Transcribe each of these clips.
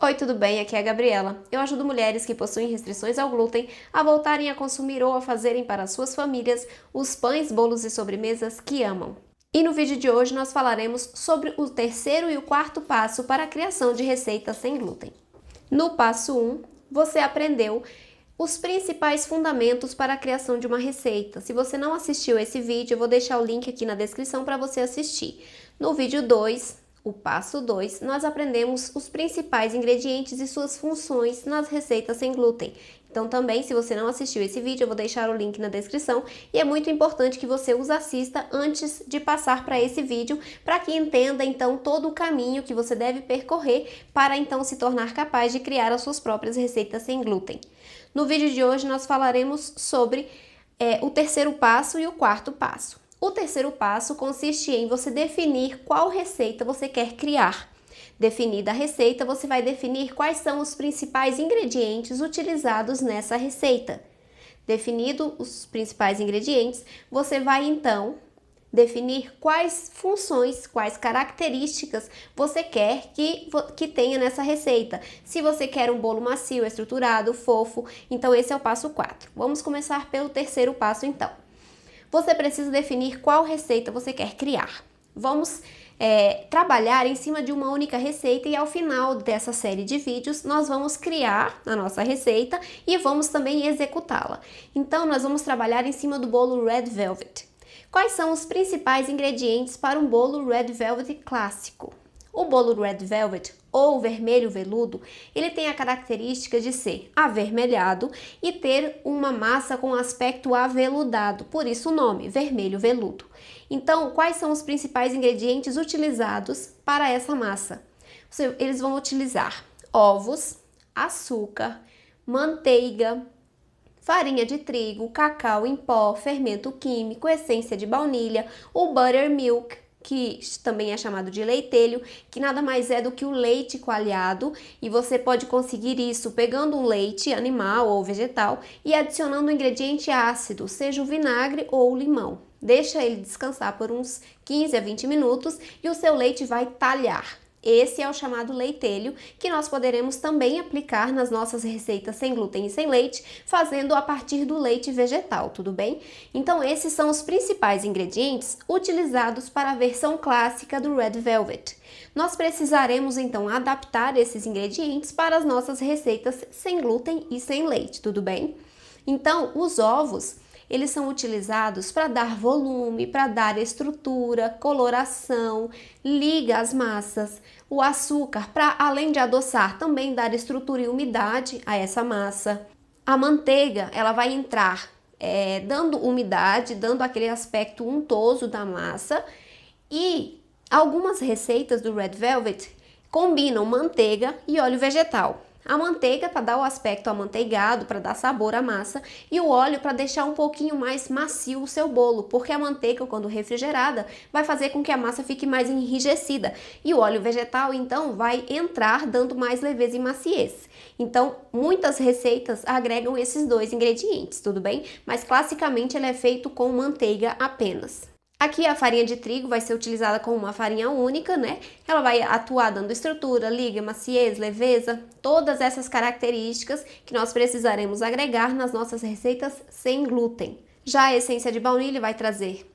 Oi, tudo bem? Aqui é a Gabriela. Eu ajudo mulheres que possuem restrições ao glúten a voltarem a consumir ou a fazerem para suas famílias os pães, bolos e sobremesas que amam. E no vídeo de hoje nós falaremos sobre o terceiro e o quarto passo para a criação de receitas sem glúten. No passo 1, você aprendeu os principais fundamentos para a criação de uma receita. Se você não assistiu esse vídeo, eu vou deixar o link aqui na descrição para você assistir. No vídeo 2, o passo 2, nós aprendemos os principais ingredientes e suas funções nas receitas sem glúten. Então também, se você não assistiu esse vídeo, eu vou deixar o link na descrição e é muito importante que você os assista antes de passar para esse vídeo, para que entenda então todo o caminho que você deve percorrer para então se tornar capaz de criar as suas próprias receitas sem glúten. No vídeo de hoje nós falaremos sobre o terceiro passo e o quarto passo. O terceiro passo consiste em você definir qual receita você quer criar. Definida a receita, você vai definir quais são os principais ingredientes utilizados nessa receita. Definido os principais ingredientes, você vai então definir quais funções, quais características você quer que tenha nessa receita. Se você quer um bolo macio, estruturado, fofo, então esse é o passo 4. Vamos começar pelo terceiro passo então. Você precisa definir qual receita você quer criar. Vamos trabalhar em cima de uma única receita e ao final dessa série de vídeos nós vamos criar a nossa receita e vamos também executá-la. Então nós vamos trabalhar em cima do bolo Red Velvet. Quais são os principais ingredientes para um bolo Red Velvet clássico? O bolo Red Velvet, ou vermelho veludo, ele tem a característica de ser avermelhado e ter uma massa com aspecto aveludado, por isso o nome, vermelho veludo. Então, quais são os principais ingredientes utilizados para essa massa? Eles vão utilizar ovos, açúcar, manteiga, farinha de trigo, cacau em pó, fermento químico, essência de baunilha, o buttermilk, que também é chamado de leitelho, que nada mais é do que o leite coalhado, e você pode conseguir isso pegando um leite animal ou vegetal e adicionando um ingrediente ácido, seja o vinagre ou o limão. Deixa ele descansar por uns 15 a 20 minutos e o seu leite vai talhar. Esse é o chamado leitelho, que nós poderemos também aplicar nas nossas receitas sem glúten e sem leite, fazendo a partir do leite vegetal, tudo bem? Então esses são os principais ingredientes utilizados para a versão clássica do Red Velvet. Nós precisaremos então adaptar esses ingredientes para as nossas receitas sem glúten e sem leite, tudo bem? Então os ovos, eles são utilizados para dar volume, para dar estrutura, coloração, liga as massas. O açúcar, para além de adoçar, também dar estrutura e umidade a essa massa. A manteiga, ela vai entrar dando umidade, dando aquele aspecto untoso da massa. E algumas receitas do Red Velvet combinam manteiga e óleo vegetal. A manteiga para dar o aspecto amanteigado, para dar sabor à massa, e o óleo para deixar um pouquinho mais macio o seu bolo, porque a manteiga, quando refrigerada, vai fazer com que a massa fique mais enrijecida, e o óleo vegetal, então, vai entrar dando mais leveza e maciez. Então, muitas receitas agregam esses dois ingredientes, tudo bem? Mas, classicamente, ele é feito com manteiga apenas. Aqui a farinha de trigo vai ser utilizada como uma farinha única, né? Ela vai atuar dando estrutura, liga, maciez, leveza, todas essas características que nós precisaremos agregar nas nossas receitas sem glúten. Já a essência de baunilha vai trazer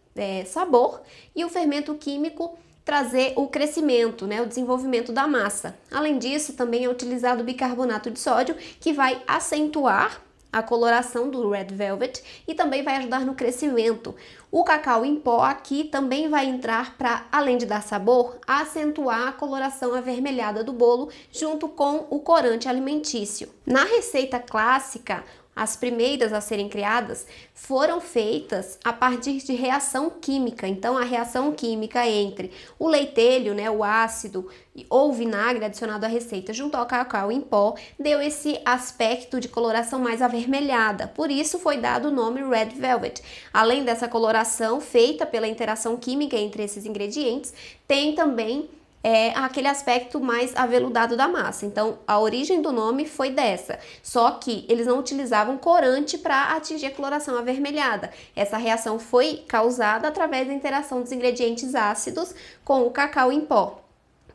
sabor e o fermento químico trazer o crescimento, né? O desenvolvimento da massa. Além disso, também é utilizado o bicarbonato de sódio, que vai acentuar a coloração do Red Velvet e também vai ajudar no crescimento. O cacau em pó aqui também vai entrar para, além de dar sabor, acentuar a coloração avermelhada do bolo junto com o corante alimentício. Na receita clássica, as primeiras a serem criadas foram feitas a partir de reação química. Então, a reação química entre o leitelho, né, o ácido ou o vinagre adicionado à receita junto ao cacau em pó, deu esse aspecto de coloração mais avermelhada. Por isso foi dado o nome Red Velvet. Além dessa coloração feita pela interação química entre esses ingredientes, tem também aquele aspecto mais aveludado da massa. Então, a origem do nome foi dessa, só que eles não utilizavam corante para atingir a coloração avermelhada. Essa reação foi causada através da interação dos ingredientes ácidos com o cacau em pó.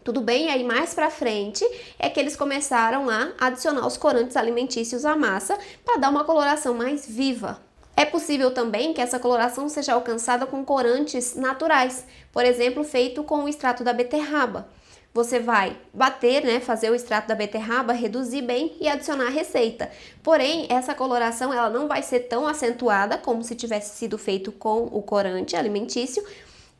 Tudo bem? E aí mais pra frente é que eles começaram a adicionar os corantes alimentícios à massa para dar uma coloração mais viva. É possível também que essa coloração seja alcançada com corantes naturais, por exemplo, feito com o extrato da beterraba. Você vai bater, né, fazer o extrato da beterraba, reduzir bem e adicionar a receita. Porém, essa coloração ela não vai ser tão acentuada como se tivesse sido feito com o corante alimentício,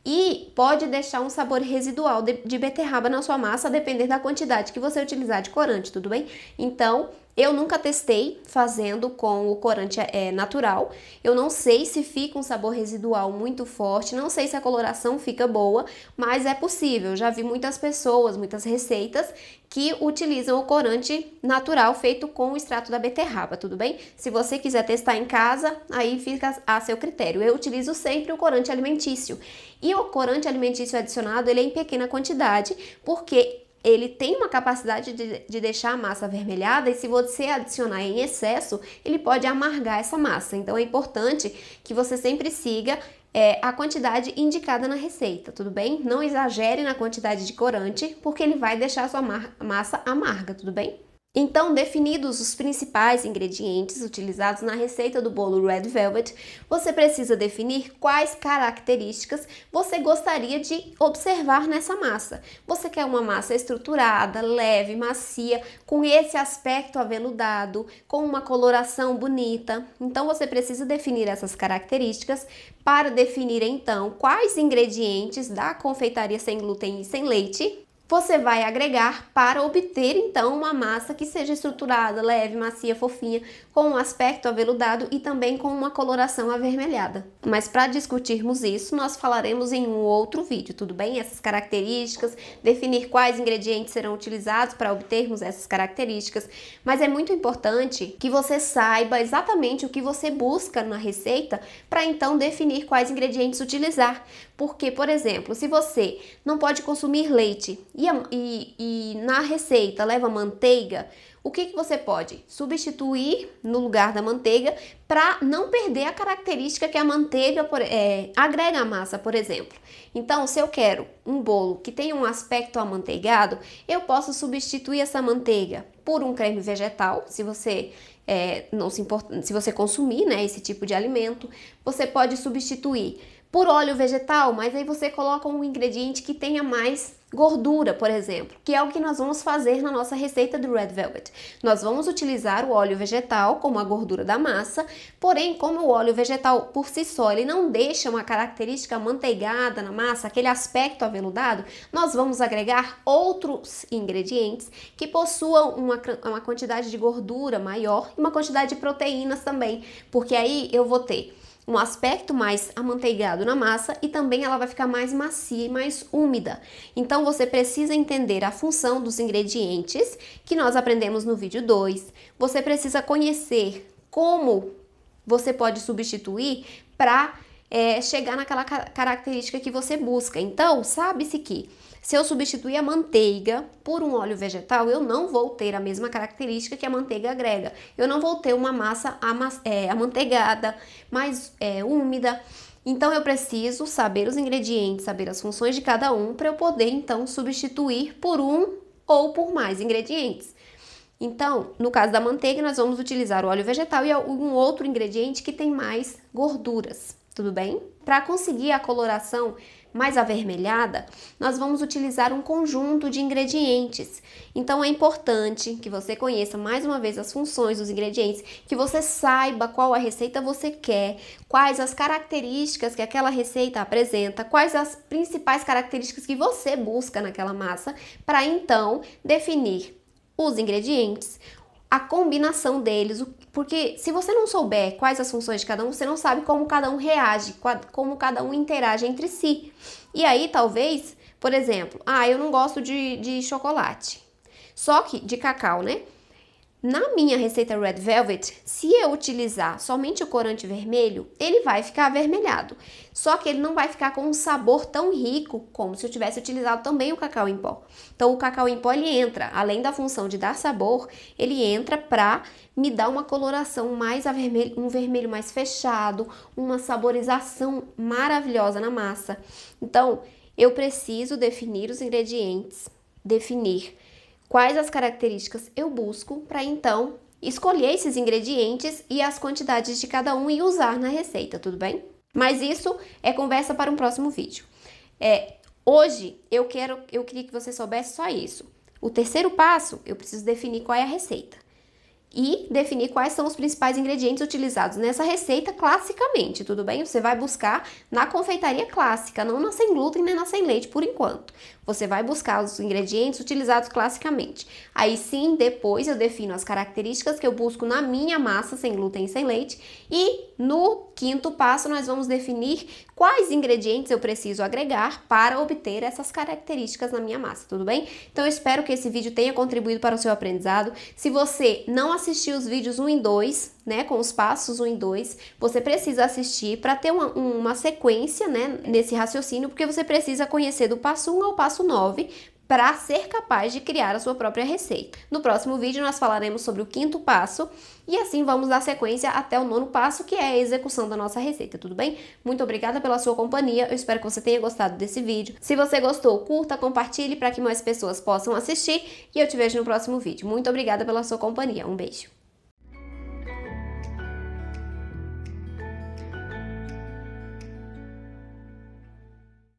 e pode deixar um sabor residual de beterraba na sua massa, a depender da quantidade que você utilizar de corante, tudo bem? Então, eu nunca testei fazendo com o corante natural. Eu não sei se fica um sabor residual muito forte, não sei se a coloração fica boa, mas é possível. Já vi muitas pessoas, muitas receitas que utilizam o corante natural feito com o extrato da beterraba, tudo bem? Se você quiser testar em casa, aí fica a seu critério. Eu utilizo sempre o corante alimentício. E o corante alimentício adicionado, ele é em pequena quantidade, porque ele tem uma capacidade de deixar a massa avermelhada, e se você adicionar em excesso, ele pode amargar essa massa. Então é importante que você sempre siga a quantidade indicada na receita, tudo bem? Não exagere na quantidade de corante, porque ele vai deixar a sua massa amarga, tudo bem? Então, definidos os principais ingredientes utilizados na receita do bolo Red Velvet, você precisa definir quais características você gostaria de observar nessa massa. Você quer uma massa estruturada, leve, macia, com esse aspecto aveludado, com uma coloração bonita. Então, você precisa definir essas características para definir, então, quais ingredientes da confeitaria sem glúten e sem leite você vai agregar para obter, então, uma massa que seja estruturada, leve, macia, fofinha, com um aspecto aveludado e também com uma coloração avermelhada. Mas para discutirmos isso, nós falaremos em um outro vídeo, tudo bem? Essas características, definir quais ingredientes serão utilizados para obtermos essas características. Mas é muito importante que você saiba exatamente o que você busca na receita para então definir quais ingredientes utilizar. Porque, por exemplo, se você não pode consumir leite e na receita leva manteiga, o que você pode? Substituir no lugar da manteiga para não perder a característica que a manteiga agrega à massa, por exemplo. Então, se eu quero um bolo que tenha um aspecto amanteigado, eu posso substituir essa manteiga por um creme vegetal, se você não se importa, se você consumir, né, esse tipo de alimento. Você pode substituir por óleo vegetal, mas aí você coloca um ingrediente que tenha mais gordura, por exemplo, que é o que nós vamos fazer na nossa receita do Red Velvet. Nós vamos utilizar o óleo vegetal como a gordura da massa, porém, como o óleo vegetal por si só, ele não deixa uma característica amanteigada na massa, aquele aspecto aveludado, nós vamos agregar outros ingredientes que possuam uma quantidade de gordura maior e uma quantidade de proteínas também, porque aí eu vou ter um aspecto mais amanteigado na massa e também ela vai ficar mais macia e mais úmida. Então você precisa entender a função dos ingredientes que nós aprendemos no vídeo 2. Você precisa conhecer como você pode substituir para chegar naquela característica que você busca. Então, sabe-se que se eu substituir a manteiga por um óleo vegetal, eu não vou ter a mesma característica que a manteiga agrega. Eu não vou ter uma massa amanteigada, mais úmida. Então, eu preciso saber os ingredientes, saber as funções de cada um, para eu poder, então, substituir por um ou por mais ingredientes. Então, no caso da manteiga, nós vamos utilizar o óleo vegetal e um outro ingrediente que tem mais gorduras. Tudo bem? Para conseguir a coloração mais avermelhada, nós vamos utilizar um conjunto de ingredientes. Então é importante que você conheça mais uma vez as funções dos ingredientes, que você saiba qual a receita você quer, quais as características que aquela receita apresenta, quais as principais características que você busca naquela massa, para então definir os ingredientes, a combinação deles, porque se você não souber quais as funções de cada um, você não sabe como cada um reage, como cada um interage entre si. E aí, talvez, por exemplo, eu não gosto de chocolate, só que de cacau, né? Na minha receita Red Velvet, se eu utilizar somente o corante vermelho, ele vai ficar avermelhado. Só que ele não vai ficar com um sabor tão rico como se eu tivesse utilizado também o cacau em pó. Então, o cacau em pó, ele entra, além da função de dar sabor, ele entra para me dar uma coloração mais avermelho, um vermelho mais fechado, uma saborização maravilhosa na massa. Então, eu preciso definir os ingredientes definir quais as características eu busco para então escolher esses ingredientes e as quantidades de cada um e usar na receita, tudo bem? Mas isso é conversa para um próximo vídeo. Hoje eu queria que você soubesse só isso. O terceiro passo, eu preciso definir qual é a receita e definir quais são os principais ingredientes utilizados nessa receita classicamente, tudo bem? Você vai buscar na confeitaria clássica, não na sem glúten nem na sem leite por enquanto. Você vai buscar os ingredientes utilizados classicamente. Aí sim, depois eu defino as características que eu busco na minha massa sem glúten e sem leite. E no quinto passo nós vamos definir quais ingredientes eu preciso agregar para obter essas características na minha massa, tudo bem? Então eu espero que esse vídeo tenha contribuído para o seu aprendizado. Se você não assistiu os vídeos 1 e 2, né, com os passos 1 e 2, você precisa assistir para ter uma sequência, né, nesse raciocínio, porque você precisa conhecer do passo 1 ao passo 9 para ser capaz de criar a sua própria receita. No próximo vídeo nós falaremos sobre o quinto passo e assim vamos dar sequência até o nono passo, que é a execução da nossa receita, tudo bem? Muito obrigada pela sua companhia, eu espero que você tenha gostado desse vídeo. Se você gostou, curta, compartilhe para que mais pessoas possam assistir e eu te vejo no próximo vídeo. Muito obrigada pela sua companhia, um beijo!